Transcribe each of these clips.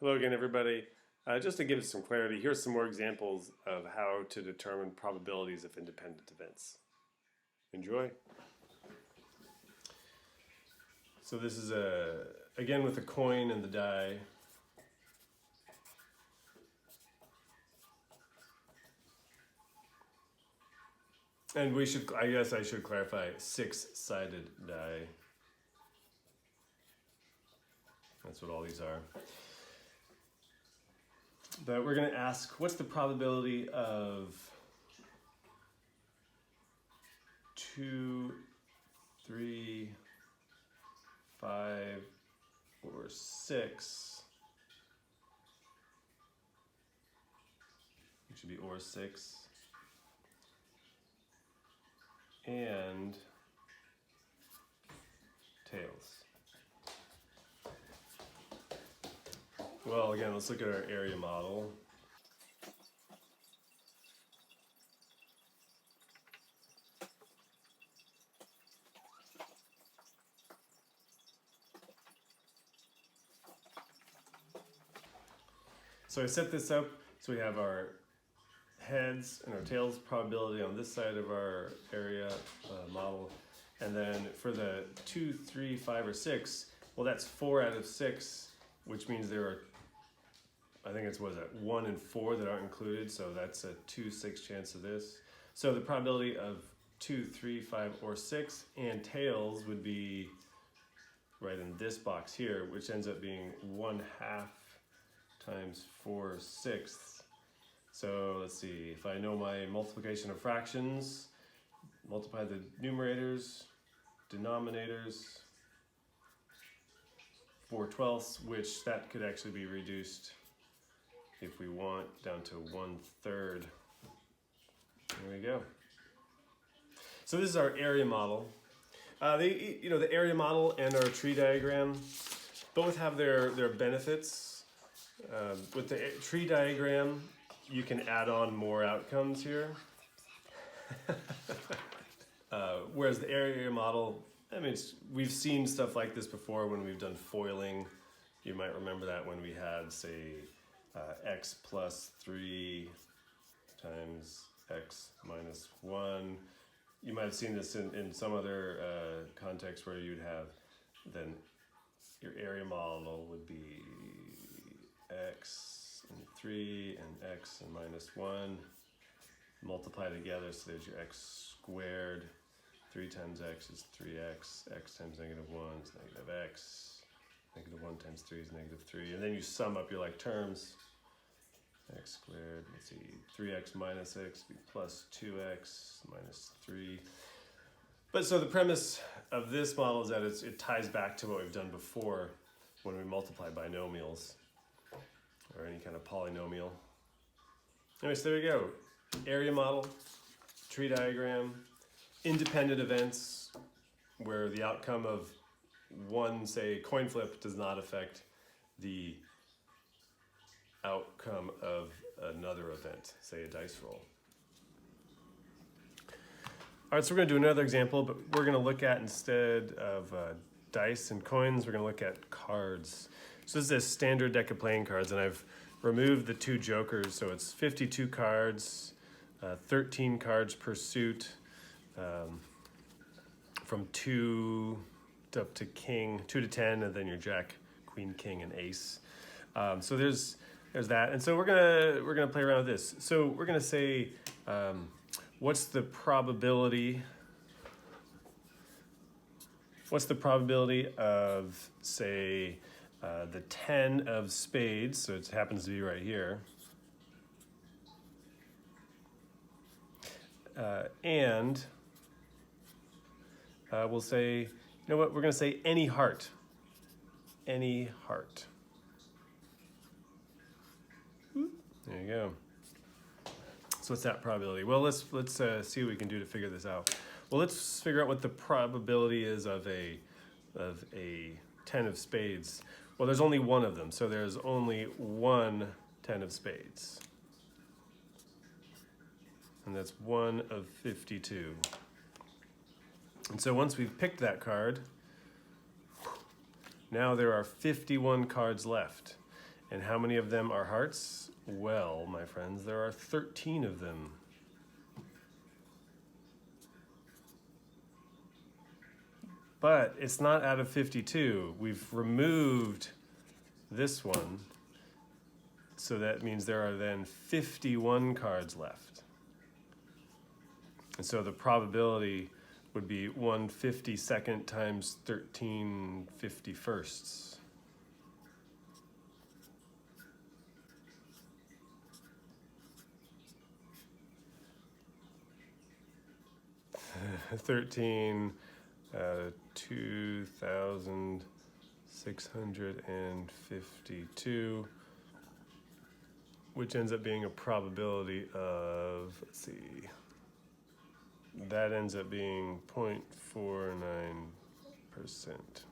Hello again, everybody. Just to give some clarity, here's some more examples of how to determine probabilities of independent events. Enjoy. So this is again with the coin and the die. And I guess I should clarify, six-sided die. That's what all these are. But we're going to ask, what's the probability of 2, 3, 5, or 6? It should be or 6. And tails. Well, again, let's look at our area model. So I set this up so we have our heads and our tails probability on this side of our area model. And then for the 2, 3, 5, or 6, well, that's 4 out of 6, which means there are, I think it's, 1 and 4 that aren't included. So that's a 2/6 chance of this. So the probability of 2, 3, 5, or 6 and tails would be right in this box here, which ends up being 1/2 times 4/6. So let's see, if I know my multiplication of fractions, multiply the numerators, denominators, 4/12, which that could actually be reduced if we want down to 1/3. There we go. So this is our area model. The area model and our tree diagram both have their benefits. With the tree diagram, you can add on more outcomes here. Whereas the area model, I mean, we've seen stuff like this before when we've done foiling. You might remember that when we had, say, x plus 3 times x minus 1. You might have seen this in some other context where you'd have then your area model would be x and 3 and x and minus 1 multiply together, so there's your x squared. 3 times x is 3x, x times negative 1 is negative x, negative 1 times 3 is negative 3, and then you sum up your like terms. X squared, let's see, 3x minus x be plus 2x minus 3. But so the premise of this model is that it ties back to what we've done before when we multiply binomials or any kind of polynomial. Anyways, there we go. Area model, tree diagram, independent events where the outcome of one, say, coin flip does not affect the outcome of another event, say a dice roll. All right, so we're going to do another example, but we're going to look at, instead of dice and coins, we're going to look at cards. So this is a standard deck of playing cards, and I've removed the 2 jokers, so it's 52 cards, 13 cards per suit, from 2 up to king, 2 to 10, and then your jack, queen, king, and ace. So there's that, and so we're gonna play around with this. So we're gonna say, what's the probability of, say, the 10 of spades? So it happens to be right here, and we'll say, you know what? We're gonna say any heart. Any heart. There you go. So what's that probability? Well, let's see what we can do to figure this out. Well, let's figure out what the probability is of a 10 of spades. Well, there's only one of them, so there's only one 10 of spades. And that's 1 of 52. And so once we've picked that card, now there are 51 cards left. And how many of them are hearts? Well, my friends, there are 13 of them. But it's not out of 52. We've removed this one. So that means there are then 51 cards left. And so the probability would be 1/52 times 13 51sts. Thirteen, 2,652, which ends up being a probability of, let's see, that ends up being 0.49%.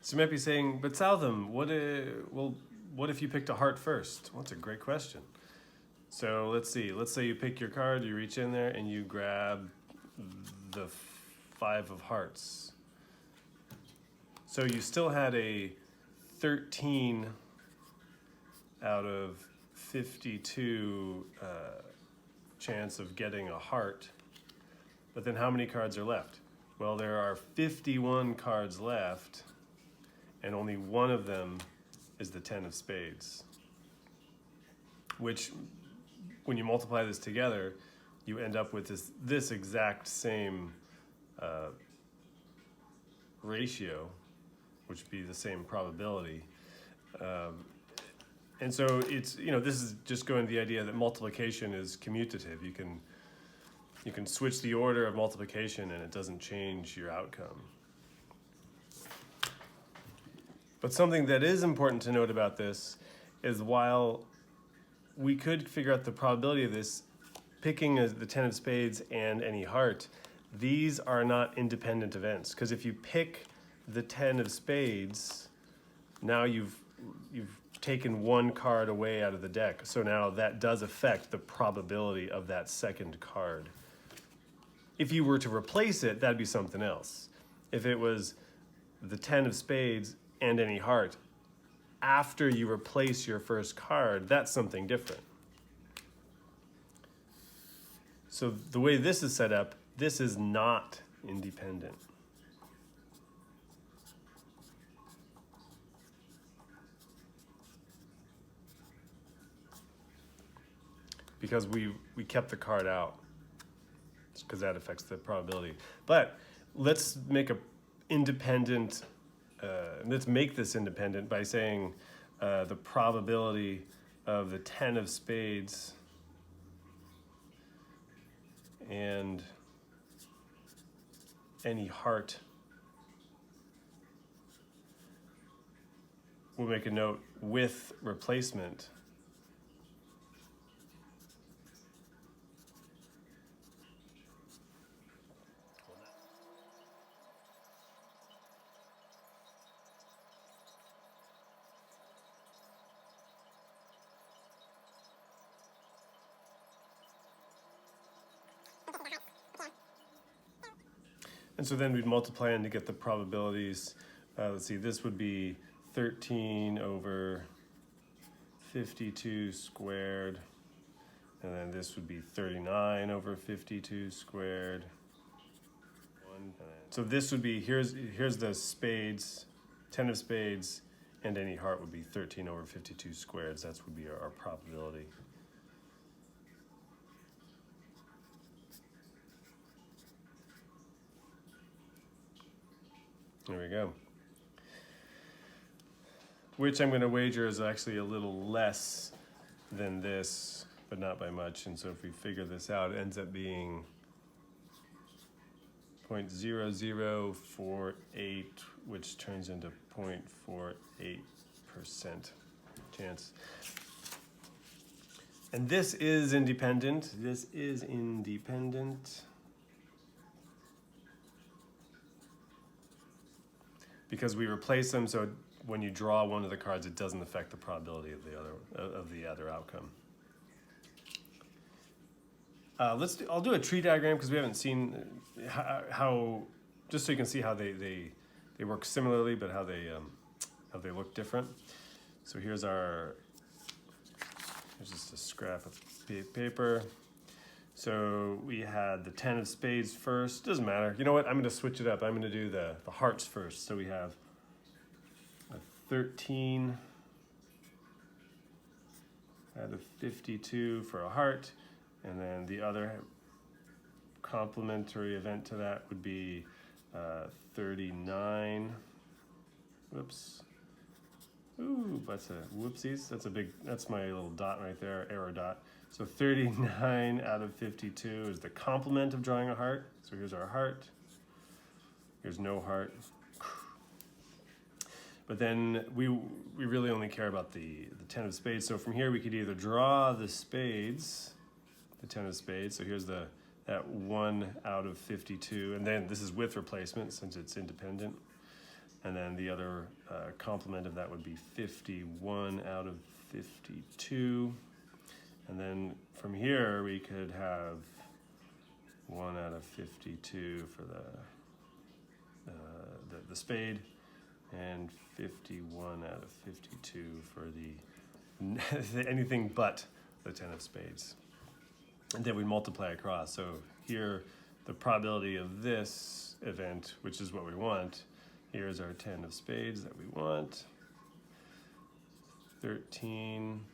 So you might be saying, but Southam, what if you picked a heart first? Well, that's a great question. So let's see. Let's say you pick your card, you reach in there, and you grab the 5 of hearts. So you still had a 13 out of 52 chance of getting a heart. But then how many cards are left? Well, there are 51 cards left, and only one of them is the 10 of spades, which, when you multiply this together, you end up with this exact same ratio, which would be the same probability. And so it's, this is just going to the idea that multiplication is commutative. You can switch the order of multiplication and it doesn't change your outcome. But something that is important to note about this is, while we could figure out the probability of this, picking the 10 of spades and any heart, these are not independent events. Because if you pick the 10 of spades, now you've taken one card away out of the deck. So now that does affect the probability of that second card. If you were to replace it, that'd be something else. If it was the 10 of spades and any heart, after you replace your first card, that's something different. So the way this is set up, this is not independent. Because we kept the card out, because that affects the probability. But let's make let's make this independent by saying the probability of the 10 of spades and any heart. We'll make a note with replacement. And so then we'd multiply in to get the probabilities. Let's see, this would be 13 over 52 squared. And then this would be 39 over 52 squared. So this would be, here's the spades, 10 of spades, and any heart would be 13 over 52 squared. So that would be our probability. There we go. Which I'm going to wager is actually a little less than this, but not by much. And so if we figure this out, it ends up being 0.0048, which turns into 0.48% chance. And this is independent. This is independent. Because we replace them, so when you draw one of the cards, it doesn't affect the probability of the other outcome. I'll do a tree diagram because we haven't seen how, just so you can see how they they work similarly, but how they look different. So here's just a scrap of paper. So we had the 10 of spades first. Doesn't matter. You know what? I'm going to switch it up. I'm going to do the hearts first. So we have a 13 out of 52 for a heart, and then the other complementary event to that would be 39. Whoops. Ooh, that's a whoopsies. That's my little dot right there, error dot. So 39 out of 52 is the complement of drawing a heart. So here's our heart. Here's no heart. But then we really only care about the 10 of spades. So from here we could either draw the spades, the 10 of spades. So here's that 1 out of 52. And then this is with replacement since it's independent. And then the other complement of that would be 51 out of 52. And then from here we could have 1 out of 52 for the spade, and 51 out of 52 for the anything but the 10 of spades. And then we multiply across. So here the probability of this event, which is what we want, here's our 10 of spades that we want. 13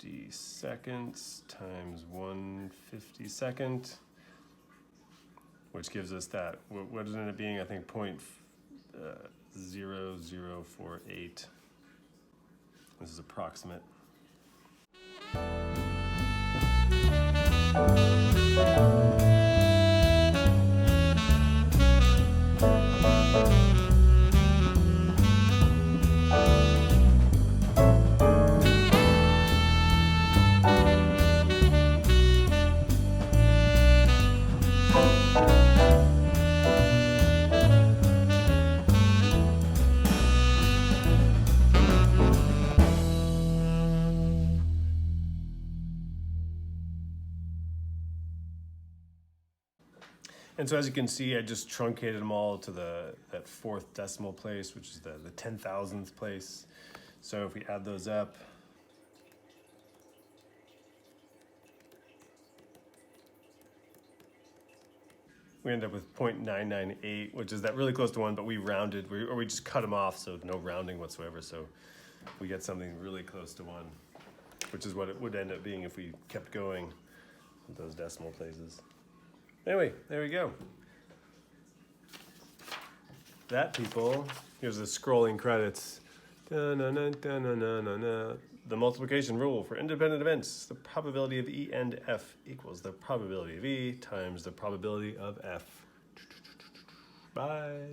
50-seconds times 1 50-second, which gives us that, what ended up being, I think, 0.0048. This is approximate. And so as you can see, I just truncated them all to that 4th decimal place, which is the 10,000th place. So if we add those up, we end up with 0.998, which is that really close to 1, but we rounded, or we just cut them off, so no rounding whatsoever. So we get something really close to 1, which is what it would end up being if we kept going with those decimal places. Anyway, there we go. That, people, here's the scrolling credits. Da-na-na-na-na-na-na. The multiplication rule for independent events. The probability of E and F equals the probability of E times the probability of F. Bye.